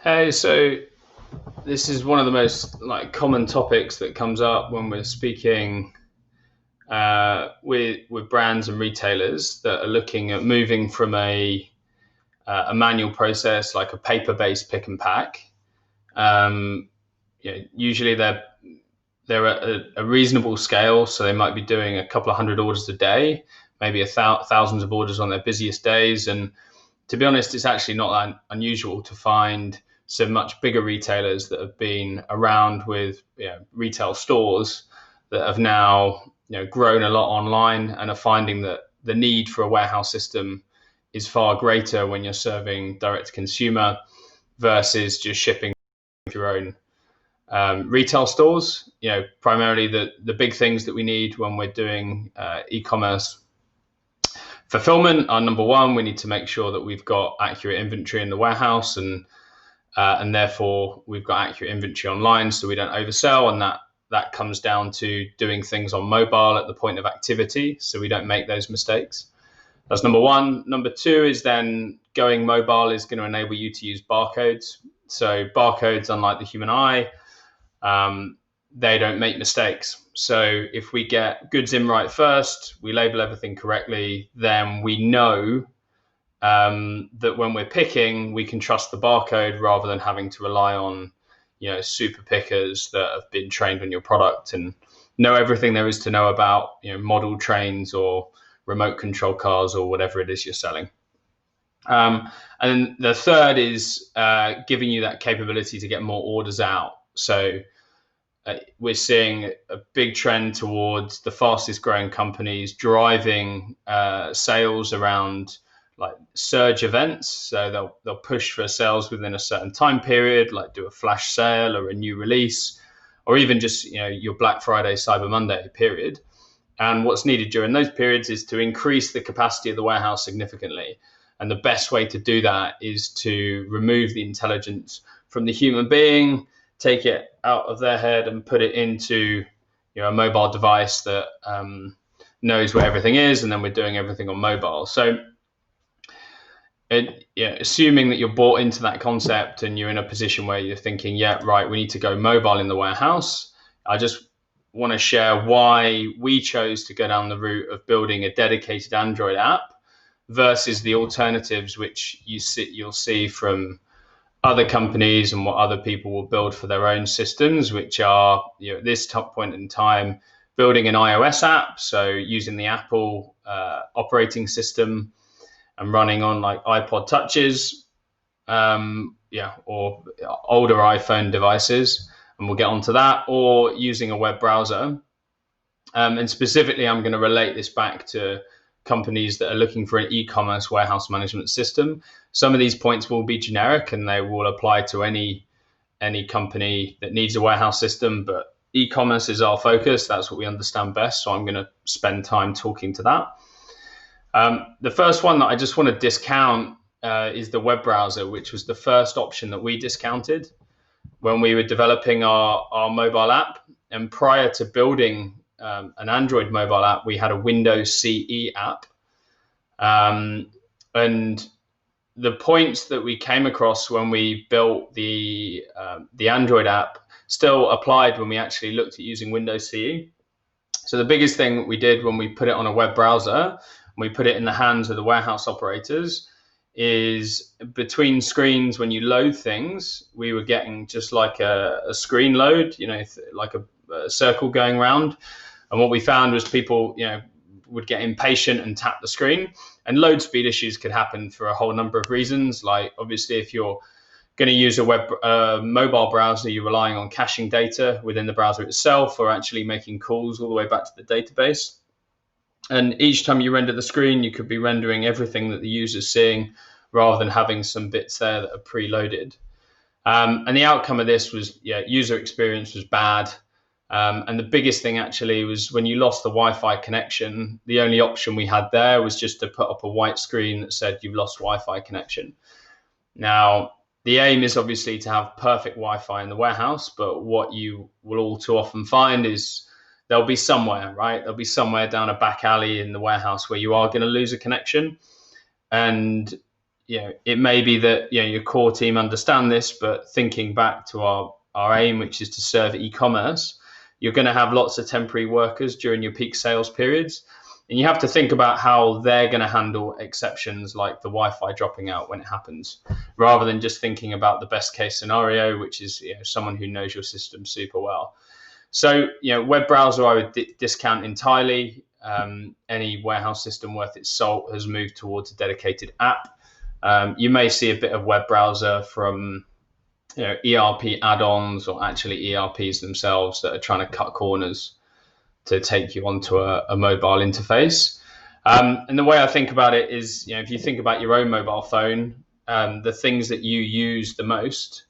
Hey, so this is one of the most common topics that comes up when we're speaking with brands and retailers that are looking at moving from a manual process like a paper-based pick and pack. Um, Usually they're at a reasonable scale, so they might be doing a couple of hundred orders a day, maybe thousands of orders on their busiest days. And to be honest, it's actually not that unusual to find some much bigger retailers that have been around with retail stores that have now grown a lot online and are finding that the need for a warehouse system is far greater when you're serving direct to consumer versus just shipping your own retail stores. Primarily the big things that we need when we're doing e-commerce fulfillment are, number one, we need to make sure that we've got accurate inventory in the warehouse, and therefore we've got accurate inventory online so we don't oversell, and that comes down to doing things on mobile at the point of activity so we don't make those mistakes. That's number one. Number two is then going mobile is going to enable you to use barcodes. So barcodes, unlike the human eye, they don't make mistakes. So if we get goods in right first, we label everything correctly, then we know that when we're picking, we can trust the barcode rather than having to rely on super pickers that have been trained on your product and know everything there is to know about model trains or remote control cars or whatever it is you're selling. And the third is giving you that capability to get more orders out. So we're seeing a big trend towards the fastest growing companies driving sales around like surge events. So they'll push for sales within a certain time period, like do a flash sale or a new release, or even just your Black Friday, Cyber Monday period. And what's needed during those periods is to increase the capacity of the warehouse significantly. And the best way to do that is to remove the intelligence from the human being, take it out of their head and put it into a mobile device that knows where everything is, and then we're doing everything on mobile. So assuming that you're bought into that concept and you're in a position where you're thinking, yeah, right, we need to go mobile in the warehouse, I just want to share why we chose to go down the route of building a dedicated Android app versus the alternatives which you'll see from other companies and what other people will build for their own systems, which are at this top point in time building an iOS app, so using the Apple operating system and running on like iPod touches, or older iPhone devices, and we'll get onto that, or using a web browser. And specifically, I'm going to relate this back to companies that are looking for an e-commerce warehouse management system. Some of these points will be generic and they will apply to any company that needs a warehouse system, but e-commerce is our focus. That's what we understand best. So I'm going to spend time talking to that. The first one that I just want to discount is the web browser, which was the first option that we discounted when we were developing our mobile app. And prior to building an Android mobile app, we had a Windows CE app. And the points that we came across when we built the Android app still applied when we actually looked at using Windows CE. So the biggest thing we did when we put it on a web browser, we put it in the hands of the warehouse operators, is between screens when you load things, we were getting just like a screen load, like a circle going around. And what we found was people, would get impatient and tap the screen, and load speed issues could happen for a whole number of reasons. Like obviously, if you're going to use a mobile browser, you're relying on caching data within the browser itself, or actually making calls all the way back to the database. And each time you render the screen, you could be rendering everything that the user's seeing rather than having some bits there that are preloaded. And the outcome of this was, user experience was bad. And the biggest thing actually was when you lost the Wi-Fi connection, the only option we had there was just to put up a white screen that said you've lost Wi-Fi connection. Now, the aim is obviously to have perfect Wi-Fi in the warehouse, but what you will all too often find is there'll be somewhere, right? There'll be somewhere down a back alley in the warehouse where you are going to lose a connection. And it may be that your core team understand this, but thinking back to our aim, which is to serve e-commerce, you're going to have lots of temporary workers during your peak sales periods. And you have to think about how they're going to handle exceptions like the Wi-Fi dropping out when it happens, rather than just thinking about the best case scenario, which is someone who knows your system super well. So, web browser I would discount entirely. Any warehouse system worth its salt has moved towards a dedicated app. You may see a bit of web browser from ERP add-ons or actually ERPs themselves that are trying to cut corners to take you onto a mobile interface. And the way I think about it is, if you think about your own mobile phone, the things that you use the most,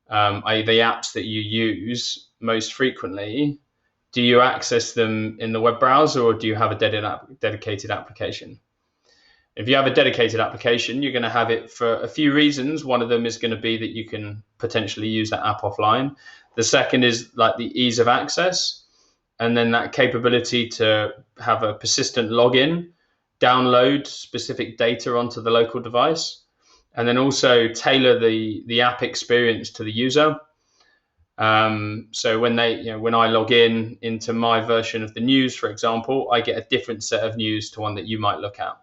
i.e. the apps that you use most frequently, do you access them in the web browser or do you have a dedicated application? If you have a dedicated application, you're going to have it for a few reasons. One of them is going to be that you can potentially use that app offline. The second is like the ease of access, and then that capability to have a persistent login, download specific data onto the local device, and then also tailor the app experience to the user. So when I log into my version of the news, for example, I get a different set of news to one that you might look at.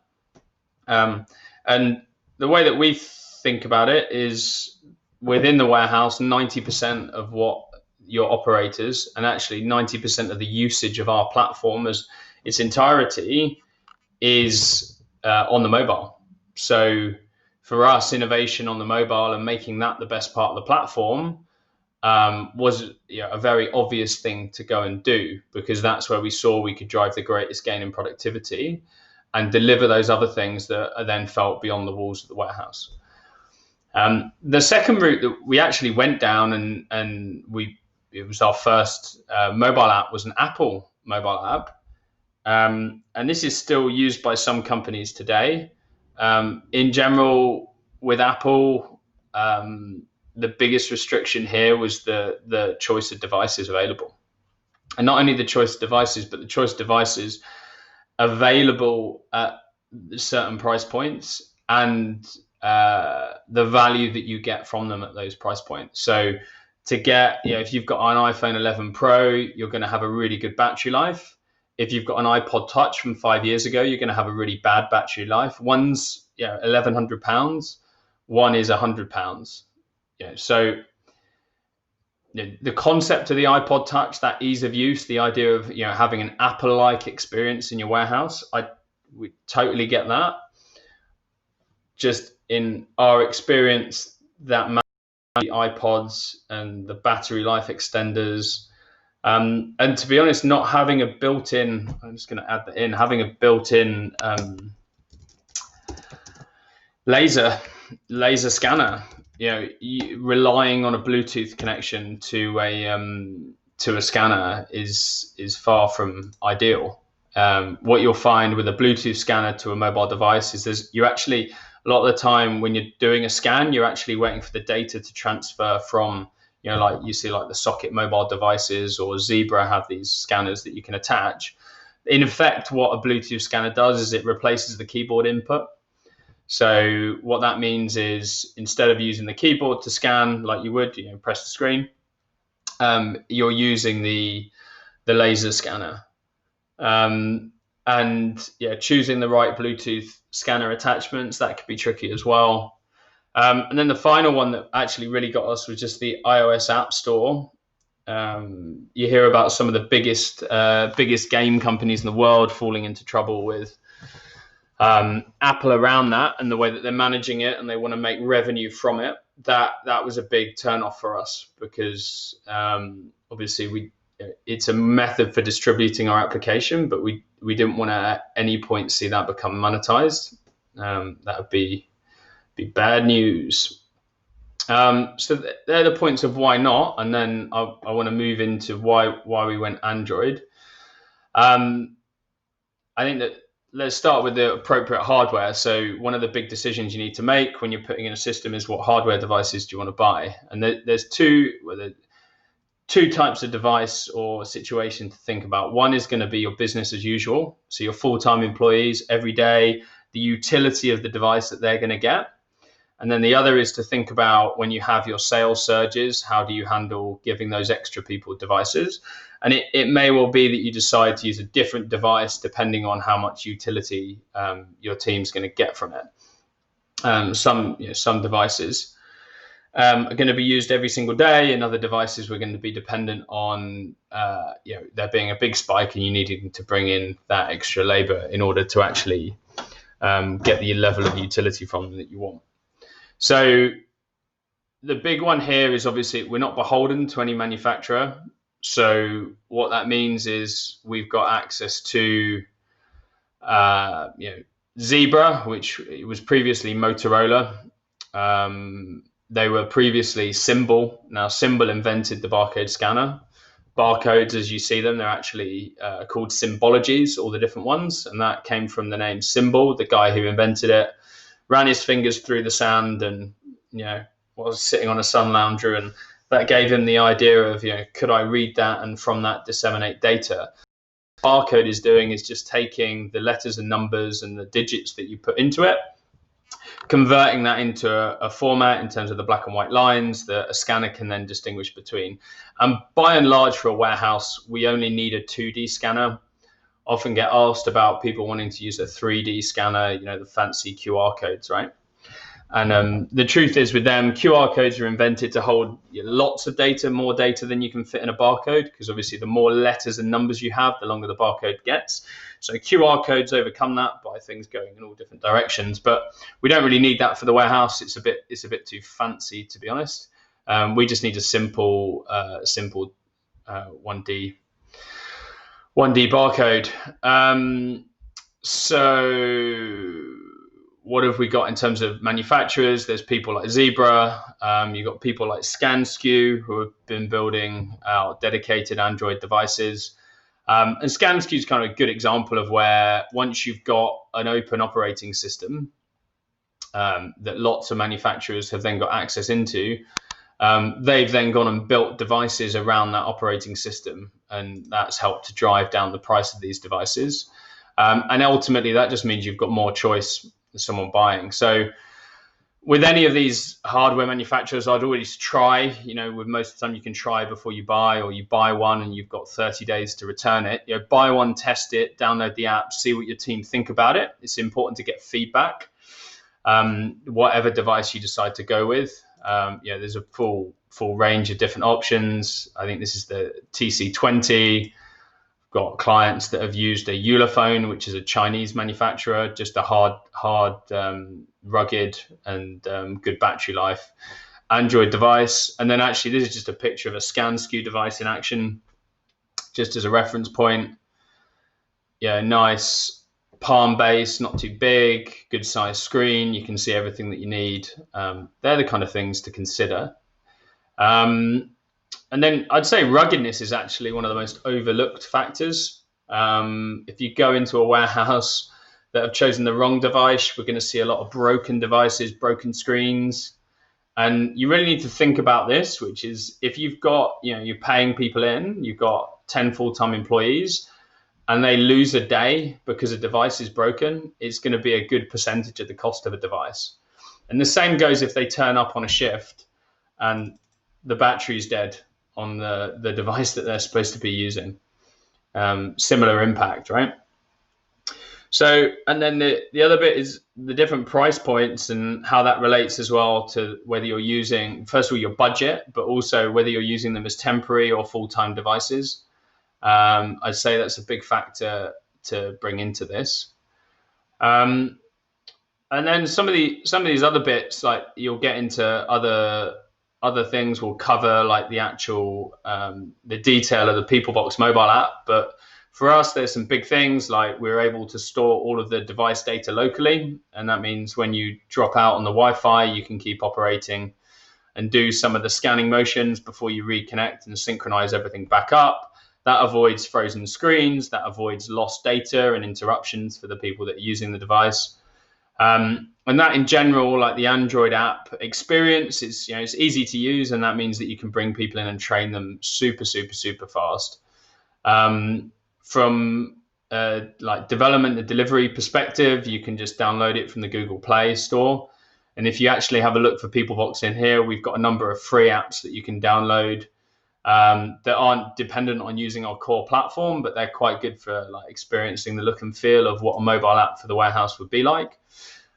And the way that we think about it is within the warehouse, 90% of what your operators, and actually 90% of the usage of our platform as its entirety is on the mobile. So for us, innovation on the mobile and making that the best part of the platform was a very obvious thing to go and do, because that's where we saw we could drive the greatest gain in productivity and deliver those other things that are then felt beyond the walls of the warehouse. The second route that we actually went down, and it was our first mobile app, was an Apple mobile app. And this is still used by some companies today. In general, with Apple, the biggest restriction here was the choice of devices available. And not only the choice of devices, but the choice of devices available at certain price points and the value that you get from them at those price points. So to get, if you've got an iPhone 11 Pro, you're going to have a really good battery life. If you've got an iPod Touch from 5 years ago, you're going to have a really bad battery life. One's £1,100, one is £100. So the concept of the iPod Touch, that ease of use, the idea of having an Apple-like experience in your warehouse, we totally get that. Just in our experience, that the iPods and the battery life extenders, and to be honest, not having a built-in, I'm just going to add that in, having a built-in laser scanner, relying on a Bluetooth connection to a scanner is far from ideal. What you'll find with a Bluetooth scanner to a mobile device is you actually, a lot of the time when you're doing a scan, you're actually waiting for the data to transfer from, like you see like the Socket mobile devices or Zebra have these scanners that you can attach. In effect, what a Bluetooth scanner does is it replaces the keyboard input. So what that means is instead of using the keyboard to scan like you would, press the screen, you're using the laser scanner. And choosing the right Bluetooth scanner attachments, that could be tricky as well. And then the final one that actually really got us was just the iOS App Store. You hear about some of the biggest game companies in the world falling into trouble with Apple around that and the way that they're managing it, and they want to make revenue from it. That was a big turnoff for us because obviously it's a method for distributing our application, but we didn't want to at any point see that become monetized. That would be bad news. So they're the points of why not, and then I want to move into why we went Android. I think that let's start with the appropriate hardware. So one of the big decisions you need to make when you're putting in a system is what hardware devices do you want to buy, and there's two types of device or situation to think about. One is going to be your business as usual, so your full-time employees every day, the utility of the device that they're going to get. And then the other is to think about when you have your sales surges, how do you handle giving those extra people devices? And it may well be that you decide to use a different device depending on how much utility your team's going to get from it. Some devices are going to be used every single day, and other devices were going to be dependent on there being a big spike and you needing to bring in that extra labor in order to actually get the level of utility from them that you want. So the big one here is obviously we're not beholden to any manufacturer. So what that means is we've got access to Zebra, which was previously Motorola. They were previously Symbol. Now Symbol invented the barcode scanner. Barcodes, as you see them, they're actually called symbologies, all the different ones. And that came from the name Symbol. The guy who invented it ran his fingers through the sand and, was sitting on a sun lounger. And that gave him the idea of, could I read that and from that disseminate data? What barcode is doing is just taking the letters and numbers and the digits that you put into it, converting that into a format in terms of the black and white lines that a scanner can then distinguish between. And by and large, for a warehouse, we only need a 2D scanner. Often get asked about people wanting to use a 3D scanner, the fancy QR codes, right? And the truth is with them, QR codes are invented to hold lots of data, more data than you can fit in a barcode, because obviously the more letters and numbers you have, the longer the barcode gets. So QR codes overcome that by things going in all different directions, but we don't really need that for the warehouse. It's a bit too fancy, to be honest. We just need a simple 1D barcode. So what have we got in terms of manufacturers? There's people like Zebra. You've got people like ScanSkew who have been building out dedicated Android devices. And ScanSkew is kind of a good example of where once you've got an open operating system that lots of manufacturers have then got access into, they've then gone and built devices around that operating system, and that's helped to drive down the price of these devices. And ultimately, that just means you've got more choice for someone buying. So with any of these hardware manufacturers, I'd always try, with most of the time you can try before you buy, or you buy one and you've got 30 days to return it. Buy one, test it, download the app, see what your team think about it. It's important to get feedback. Whatever device you decide to go with, there's a full range of different options. I think this is the TC20. Got clients that have used a Ulefone, which is a Chinese manufacturer, just a hard, rugged and good battery life Android device. And then actually this is just a picture of a ScanSkew device in action, just as a reference point. Nice palm base, not too big, good size screen. You can see everything that you need. They're the kind of things to consider. And then I'd say ruggedness is actually one of the most overlooked factors. If you go into a warehouse that have chosen the wrong device, we're going to see a lot of broken devices, broken screens. And you really need to think about this, which is if you've got, you're paying people in, you've got 10 full-time employees, and they lose a day because a device is broken, it's going to be a good percentage of the cost of a device. And the same goes if they turn up on a shift and the battery's dead on the device that they're supposed to be using. Similar impact, right? So, and then the other bit is the different price points and how that relates as well to whether you're using, first of all, your budget, but also whether you're using them as temporary or full-time devices. I'd say that's a big factor to bring into this. And then some of these other bits, like you'll get into other things will cover, like the actual the detail of the PeopleBox mobile app. But for us, there's some big things like we're able to store all of the device data locally. And that means when you drop out on the Wi-Fi, you can keep operating and do some of the scanning motions before you reconnect and synchronize everything back up. That avoids frozen screens, that avoids lost data and interruptions for the people that are using the device. And that in general, like the Android app experience, it's easy to use, and that means that you can bring people in and train them super fast. From like development and delivery perspective, you can just download it from the Google Play Store. And if you actually have a look for Peoplevox in here, we've got a number of free apps that you can download that aren't dependent on using our core platform, but they're quite good for like experiencing the look and feel of what a mobile app for the warehouse would be like.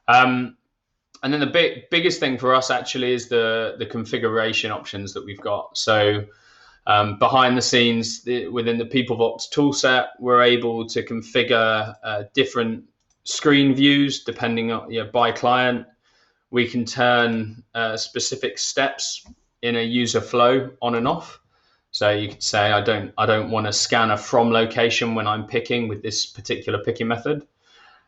And then the biggest thing for us actually is the configuration options that we've got. So behind the scenes within the Peoplevox toolset, we're able to configure different screen views depending on by client. We can turn specific steps in a user flow on and off. So you could say, I don't want to scan a from location when I'm picking with this particular picking method.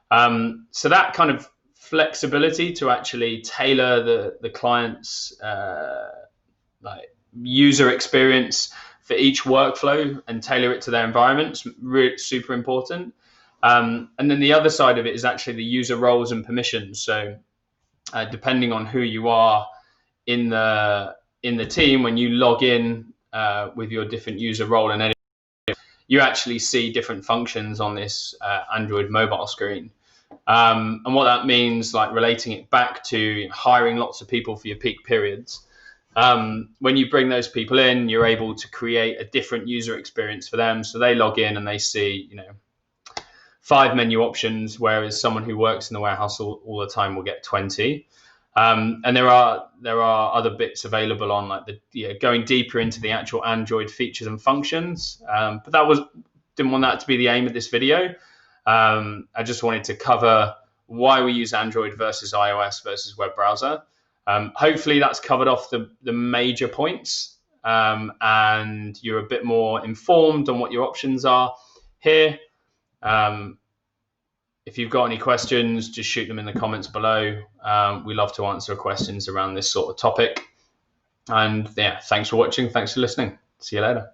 So that kind of flexibility to actually tailor the client's like user experience for each workflow and tailor it to their environment is really super important. And then the other side of it is actually the user roles and permissions. So depending on who you are in the team, when you log in with your different user role and you actually see different functions on this Android mobile screen. And what that means, like relating it back to hiring lots of people for your peak periods. When you bring those people in, you're able to create a different user experience for them. So they log in and they see, 5 menu options, whereas someone who works in the warehouse all the time will get 20. And there are other bits available on like going deeper into the actual Android features and functions. But didn't want that to be the aim of this video. I just wanted to cover why we use Android versus iOS versus web browser. Hopefully that's covered off the major points, and you're a bit more informed on what your options are here. If you've got any questions, just shoot them in the comments below. We love to answer questions around this sort of topic. And yeah, thanks for watching. Thanks for listening. See you later.